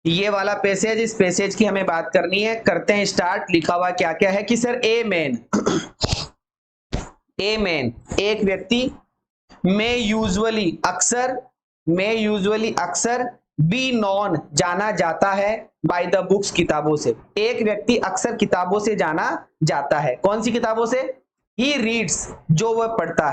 ये वाला पैसेज, इस पैसेज की हमें बात करनी है। करते हैं स्टार्ट। लिखा हुआ क्या क्या है कि सर ए मैन एक व्यक्ति में यूजुअली अक्सर बी नॉन जाना जाता है बाय द बुक्स किताबों से। एक व्यक्ति अक्सर किताबों से जाना जाता है। कौन सी किताबों से? ही रीड्स, जो वह पढ़ता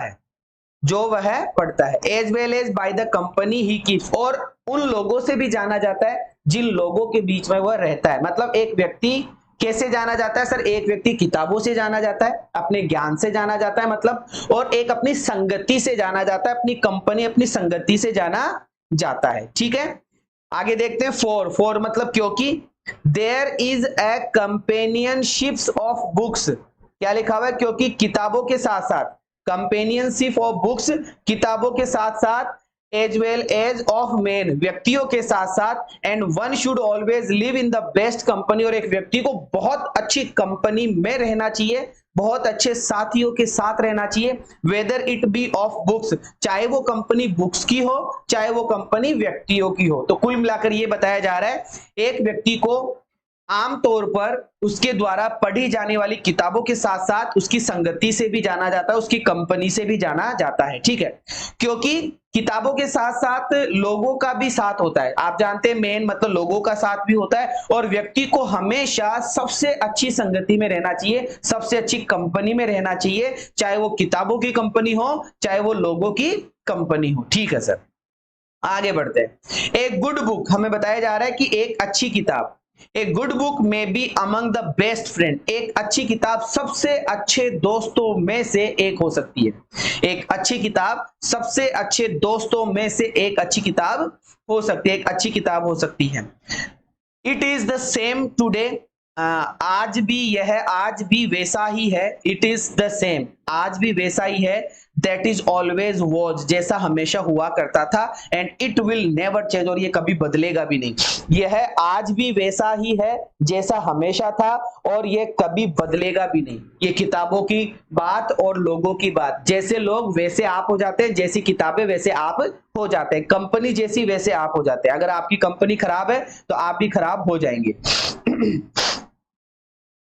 है, as well as by the company he keeps, और उन लोगों से भी जाना जाता है जिन लोगों के बीच में वह रहता है। मतलब एक व्यक्ति कैसे जाना जाता है सर? एक व्यक्ति किताबों से जाना जाता है, अपने ज्ञान से जाना जाता है मतलब, और एक अपनी संगति से जाना जाता है, अपनी कंपनी, अपनी संगति से जाना जाता है। ठीक है, आगे देखते हैं। फॉर मतलब क्योंकि, there is a companionships of books. क्या लिखा हुआ है? क्योंकि किताबों के साथ साथ, कंपेनियनशिप ऑफ बुक्स, किताबों के साथ साथ, as well as of men, व्यक्तियों के साथ साथ, and one should always live in the best company, और एक व्यक्ति को बहुत अच्छी कंपनी में रहना चाहिए, बहुत अच्छे साथियों के साथ रहना चाहिए। Whether it be of books, चाहे वो कंपनी बुक्स की हो, चाहे वो कंपनी व्यक्तियों की हो। तो कुल मिलाकर ये बताया जा रहा है, एक व्यक्ति को आमतौर पर उसके द्वारा पढ़ी जाने वाली किताबों के साथ साथ उसकी संगति से भी जाना जाता है, उसकी कंपनी से भी जाना जाता है। ठीक है, क्योंकि किताबों के साथ साथ लोगों का भी साथ होता है। आप जानते हैं मेन मतलब लोगों का साथ भी होता है, और व्यक्ति को हमेशा सबसे अच्छी संगति में रहना चाहिए, सबसे अच्छी कंपनी में रहना चाहिए, चाहे वो किताबों की कंपनी हो, चाहे वो लोगों की कंपनी हो। ठीक है सर, आगे बढ़ते हैं। एक गुड बुक, हमें बताया जा रहा है कि एक अच्छी किताब, ए गुड बुक में be among the best friend, एक अच्छी किताब सबसे अच्छे दोस्तों में से एक हो सकती है। एक अच्छी किताब सबसे अच्छे दोस्तों में से एक अच्छी किताब हो सकती है, एक अच्छी किताब हो सकती है। It is the same today, आज भी वैसा ही है। इट इज द सेम, आज भी वैसा ही है। दैट इज ऑलवेज वॉज, जैसा हमेशा हुआ करता था। And it will never change, और ये कभी बदलेगा भी नहीं। यह है आज भी वैसा ही है जैसा हमेशा था, और ये कभी बदलेगा भी नहीं। ये किताबों की बात और लोगों की बात, जैसे लोग वैसे आप हो जाते हैं, जैसी किताबें वैसे आप हो जाते हैं, कंपनी जैसी वैसे आप हो जाते हैं। अगर आपकी कंपनी खराब है तो आप भी खराब हो जाएंगे।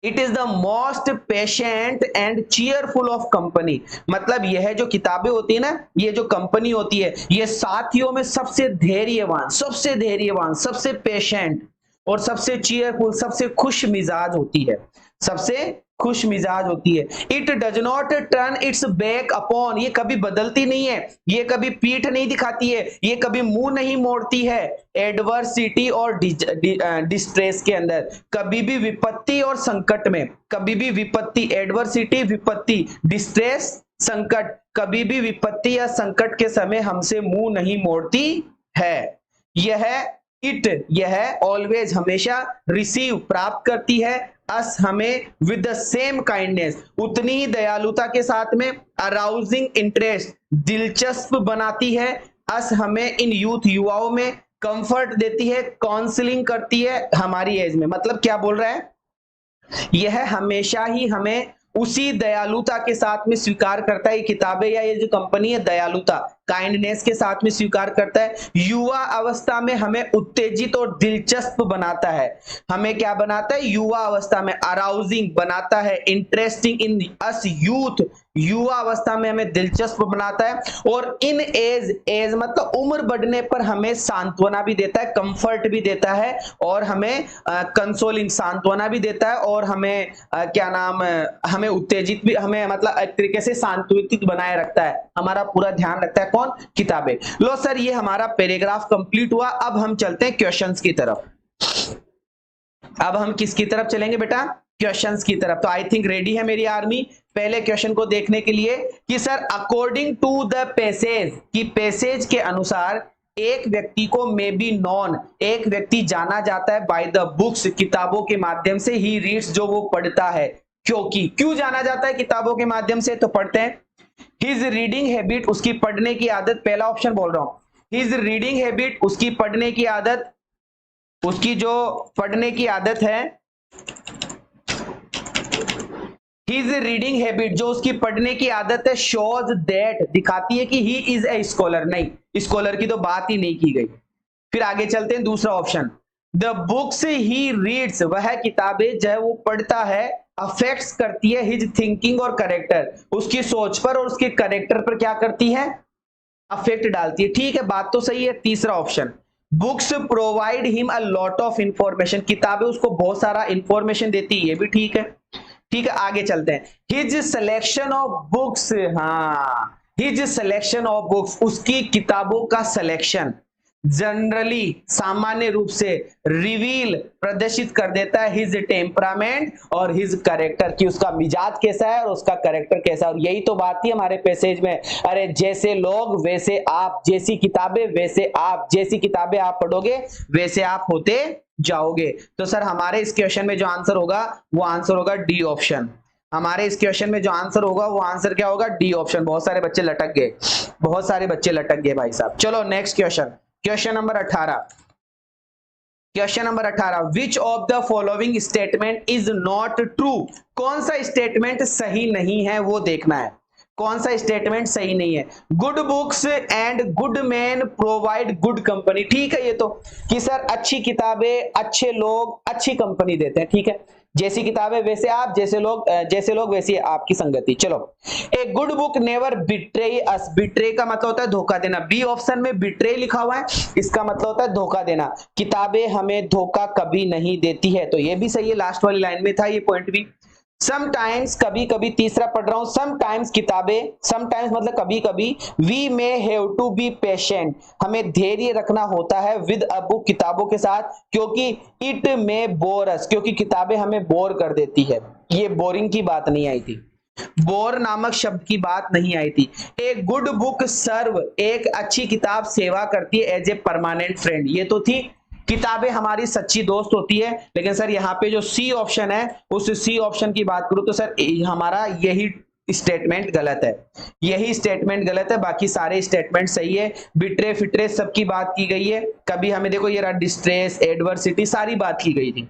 It is the most patient and cheerful of company, मतलब यह जो किताबें होती है ना, ये जो कंपनी होती है, ये साथियों में सबसे धैर्यवान, सबसे पेशेंट और सबसे चीयरफुल, सबसे खुश मिजाज होती है, सबसे खुश मिजाज होती है। It does not turn it's back upon, ये कभी बदलती नहीं है, ये कभी पीठ नहीं दिखाती है, ये कभी मुंह नहीं मोड़ती है एडवर्सिटी और डिस्ट्रेस के अंदर। कभी भी विपत्ति और संकट में, कभी भी विपत्ति, एडवर्सिटी विपत्ति, डिस्ट्रेस संकट, कभी भी विपत्ति या संकट के समय हमसे मुंह नहीं मोड़ती है। यह ऑलवेज हमेशा रिसीव प्राप्त करती है, अस हमें विद द सेम काइंडनेस, उतनी ही दयालुता के साथ में, अराउजिंग इंटरेस्ट दिलचस्प बनाती है, अस हमें इन यूथ युवाओं में, कंफर्ट देती है, काउंसलिंग करती है हमारी एज में। मतलब क्या बोल रहा है, यह हमेशा ही हमें उसी दयालुता के साथ में स्वीकार करता है, ये किताबें या ये जो कंपनी है दयालुता, काइंडनेस के साथ में स्वीकार करता है। युवा अवस्था में हमें उत्तेजित और दिलचस्प बनाता है, हमें क्या बनाता है, युवा अवस्था में अराउजिंग बनाता है, इंटरेस्टिंग इन अस यूथ, युवा अवस्था में हमें दिलचस्प बनाता है, और इन एज मतलब उम्र बढ़ने पर हमें सांत्वना भी देता है, कंफर्ट भी देता है, और हमें कंसोलिंग सांत्वना भी देता है, और हमें हमें उत्तेजित भी, हमें मतलब एक तरीके से सांत्वित बनाए रखता है, हमारा पूरा ध्यान रखता है। कौन? किताबें। लो सर, ये हमारा पैराग्राफ कंप्लीट हुआ। अब हम चलते हैं क्वेश्चंस की तरफ। अब हम किसकी तरफ चलेंगे बेटा? क्वेश्चंस की तरफ। तो आई थिंक रेडी है मेरी आर्मी पहले क्वेश्चन को देखने के लिए कि sir according to the passage, कि पैसेज के अनुसार एक व्यक्ति को मे बी नॉन, एक व्यक्ति जाना जाता है बाय द बुक्स, किताबों के माध्यम से, ही रीड्स, जो वो पढ़ता है। क्योंकि क्यों जाना जाता है किताबों के माध्यम से? तो पढ़ते हैं। हिज रीडिंग हैबिट, उसकी पढ़ने की आदत, पहला ऑप्शन बोल रहा हूं। हिज रीडिंग हैबिट, उसकी पढ़ने की आदत, उसकी जो पढ़ने की आदत है, हिज रीडिंग हैबिट, जो उसकी पढ़ने की आदत है, शोज दैट, दिखाती है कि ही इज ए स्कॉलर। नहीं, स्कॉलर की तो बात ही नहीं की गई। फिर आगे चलते हैं, दूसरा option, the books he reads, वह किताबें जो है वो पढ़ता है, अफेक्ट्स करती है हिज थिंकिंग और करेक्टर, उसकी सोच पर और उसके करेक्टर पर क्या करती है, अफेक्ट डालती है। ठीक है, बात तो सही है। तीसरा option, books provide him a lot of information, किताबें उसको बहुत सारा इंफॉर्मेशन देती है, ये भी ठीक है। ठीक है, आगे चलते हैं। हिज सिलेक्शन ऑफ बुक्स, हाँ, हिज सिलेक्शन ऑफ बुक्स, उसकी किताबों का सिलेक्शन जनरली, सामान्य रूप से रिवील, प्रदर्शित कर देता है हिज टेम्परामेंट और हिज करेक्टर, कि उसका मिजाज कैसा है और उसका करेक्टर कैसा है। और यही तो बात थी हमारे पैसेज में, अरे जैसे लोग वैसे आप, जैसी किताबें वैसे आप, जैसी किताबें आप पढ़ोगे वैसे आप होते जाओगे। तो सर हमारे इस क्वेश्चन में जो आंसर होगा वो आंसर होगा डी ऑप्शन। हमारे इस क्वेश्चन में जो आंसर होगा वो आंसर क्या होगा, डी ऑप्शन। बहुत सारे बच्चे लटक गए, बहुत सारे बच्चे लटक गए भाई साहब। चलो next question, question number 18। Question number 18, which of the following statement is not true, कौन सा स्टेटमेंट सही नहीं है वो देखना है, कौन सा स्टेटमेंट सही नहीं है। Good books and good man provide good company, ठीक है ये तो, कि सर अच्छी किताबें, अच्छे लोग, अच्छी कंपनी देते हैं, ठीक है। जैसी किताबें वैसे आप, जैसे लोग वैसी आपकी संगति। चलो, a good book never betray us, betray का मतलब होता है धोखा देना, बी ऑप्शन में बिट्रे लिखा हुआ है, इसका मतलब होता है धोखा देना, किताबें हमें धोखा कभी नहीं देती है, तो ये भी सही है, लास्ट वाली लाइन में था ये पॉइंट भी। समटाइम्स, कभी कभी, तीसरा पढ़ रहा हूं, समटाइम्स किताबें, समटाइम्स मतलब कभी कभी, we may have to be patient, हमें धैर्य रखना होता है, विद अ बुक, किताबों के साथ, क्योंकि इट मे बोर अस, क्योंकि किताबें हमें बोर कर देती है। ये बोरिंग की बात नहीं आई थी, बोर नामक शब्द की बात नहीं आई थी। ए गुड बुक सर्व, एक अच्छी किताब सेवा करती है एज ए परमानेंट फ्रेंड, ये तो थी, किताबें हमारी सच्ची दोस्त होती है। लेकिन सर यहाँ पे जो सी ऑप्शन है, उस सी ऑप्शन की बात करूं तो सर हमारा यही स्टेटमेंट गलत है, यही स्टेटमेंट गलत है, बाकी सारे स्टेटमेंट सही है। बिट्रे फिट्रे सबकी बात की गई है, कभी हमें देखो ये रहा डिस्ट्रेस, एडवर्सिटी, सारी बात की गई थी।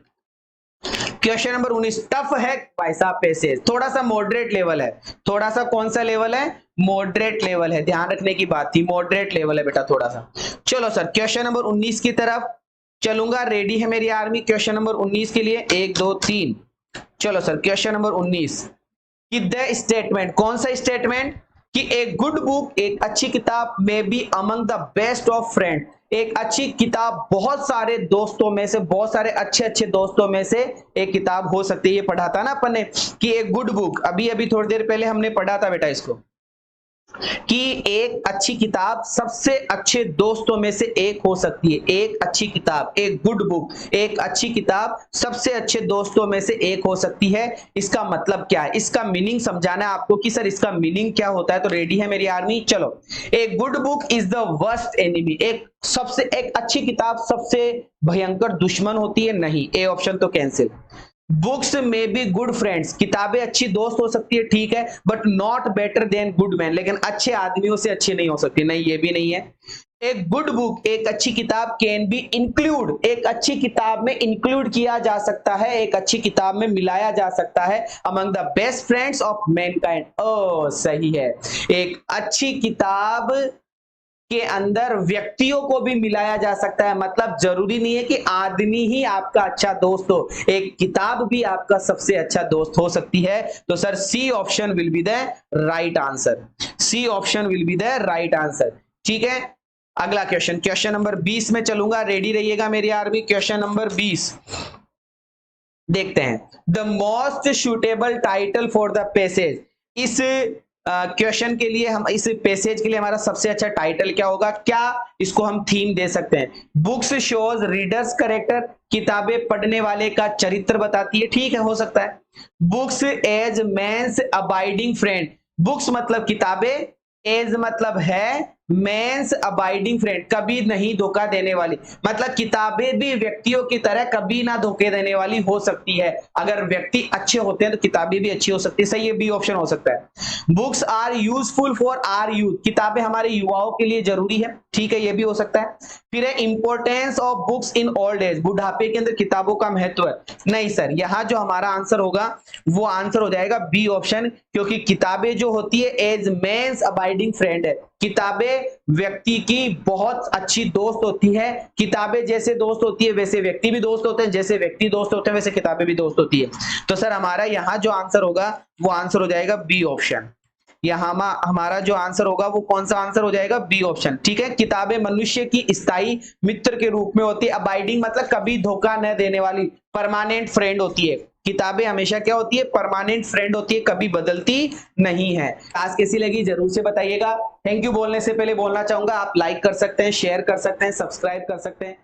क्वेश्चन नंबर 19, टफ है भाई साहब पैसेज, थोड़ा सा मॉडरेट लेवल है, थोड़ा सा कौन सा लेवल है, मॉडरेट लेवल है, ध्यान रखने की बात थी, मॉडरेट लेवल है बेटा थोड़ा सा। चलो सर क्वेश्चन नंबर 19 की तरफ चलूंगा, रेडी है मेरी आर्मी क्वेश्चन नंबर 19 के लिए, 1 2 3। चलो सर क्वेश्चन नंबर 19 कि द स्टेटमेंट, कौन सा स्टेटमेंट, कि एक गुड बुक, एक अच्छी किताब, में be among the best of friend, एक अच्छी किताब बहुत सारे दोस्तों में से, बहुत सारे अच्छे अच्छे दोस्तों में से एक किताब हो सकती है। ये पढ़ा था ना अपन ने कि एक गुड बुक, अभी अभी थोड़ी देर पहले हमने पढ़ा था बेटा इसको, कि एक अच्छी किताब सबसे अच्छे दोस्तों में से एक हो सकती है। एक अच्छी किताब, एक गुड बुक, एक अच्छी किताब सबसे अच्छे दोस्तों में से एक हो सकती है। इसका मतलब क्या है, इसका मीनिंग समझाना है आपको कि सर इसका मीनिंग क्या होता है। तो रेडी है मेरी आर्मी, चलो। एक good book is the worst enemy, एक अच्छी किताब सबसे भयंकर दुश्मन होती है, नहीं, ए ऑप्शन तो कैंसिल। बुक्स में बी गुड फ्रेंड्स, किताबें अच्छी दोस्त हो सकती है, ठीक है, but not better than good man, लेकिन अच्छे आदमियों से अच्छी नहीं हो सकती, नहीं ये भी नहीं है। एक गुड बुक, एक अच्छी किताब, कैन बी इंक्लूड, एक अच्छी किताब में इंक्लूड किया जा सकता है, एक अच्छी किताब में मिलाया जा सकता है, among the best friends of mankind, ओ सही है, एक अच्छी किताब के अंदर व्यक्तियों को भी मिलाया जा सकता है, मतलब जरूरी नहीं है कि आदमी ही आपका अच्छा दोस्त हो, एक किताब भी आपका सबसे अच्छा दोस्त हो सकती है। तो sir C option will be the right answer, C option will be the right answer, ठीक है। अगला क्वेश्चन, क्वेश्चन नंबर 20 में चलूंगा, रेडी रहिएगा मेरी आर्मी। क्वेश्चन नंबर 20 देखते हैं, the most suitable title for the passage, इस क्वेश्चन के लिए, हम इस पैसेज के लिए हमारा सबसे अच्छा टाइटल क्या होगा, क्या इसको हम थीम दे सकते हैं। बुक्स शोज रीडर्स कैरेक्टर, किताबें पढ़ने वाले का चरित्र बताती है, ठीक है, हो सकता है। Books as man's abiding friend, books मतलब किताबें, एज मतलब है, मेंस अबाइडिंग फ्रेंड कभी नहीं धोखा देने वाली, मतलब किताबें भी व्यक्तियों की तरह कभी ना धोखे देने वाली हो सकती है। अगर व्यक्ति अच्छे होते हैं तो किताबें भी अच्छी हो सकती है, सही है, बी ऑप्शन हो सकता है। Books are useful for our youth, किताबें हमारे युवाओं के लिए जरूरी है, ठीक है, ये भी हो सकता है। फिर है importance of books in old age, बुढ़ापे के अंदर किताबों का महत्व है, नहीं सर, यहाँ जो हमारा आंसर होगा वो आंसर हो जाएगा बी ऑप्शन, क्योंकि किताबें जो होती है एज मेंस अबाइडिंग फ्रेंड है, किताबें व्यक्ति की बहुत अच्छी दोस्त होती है। किताबें जैसे दोस्त होती है वैसे व्यक्ति भी दोस्त होते हैं, जैसे व्यक्ति दोस्त होते हैं वैसे किताबें भी दोस्त होती है। तो सर हमारा यहाँ जो आंसर होगा वो आंसर हो जाएगा बी ऑप्शन। यहाँ हमारा जो आंसर होगा वो कौन सा आंसर हो जाएगा, बी ऑप्शन। ठीक है, किताबें मनुष्य की स्थायी मित्र के रूप में होती है। अबाइडिंग मतलब कभी धोखा न देने वाली, परमानेंट फ्रेंड होती है। किताबें हमेशा क्या होती है, परमानेंट फ्रेंड होती है, कभी बदलती नहीं है। क्लास कैसी लगी जरूर से बताइएगा। थैंक यू बोलने से पहले बोलना चाहूंगा, आप लाइक कर सकते हैं, शेयर कर सकते हैं, सब्सक्राइब कर सकते हैं।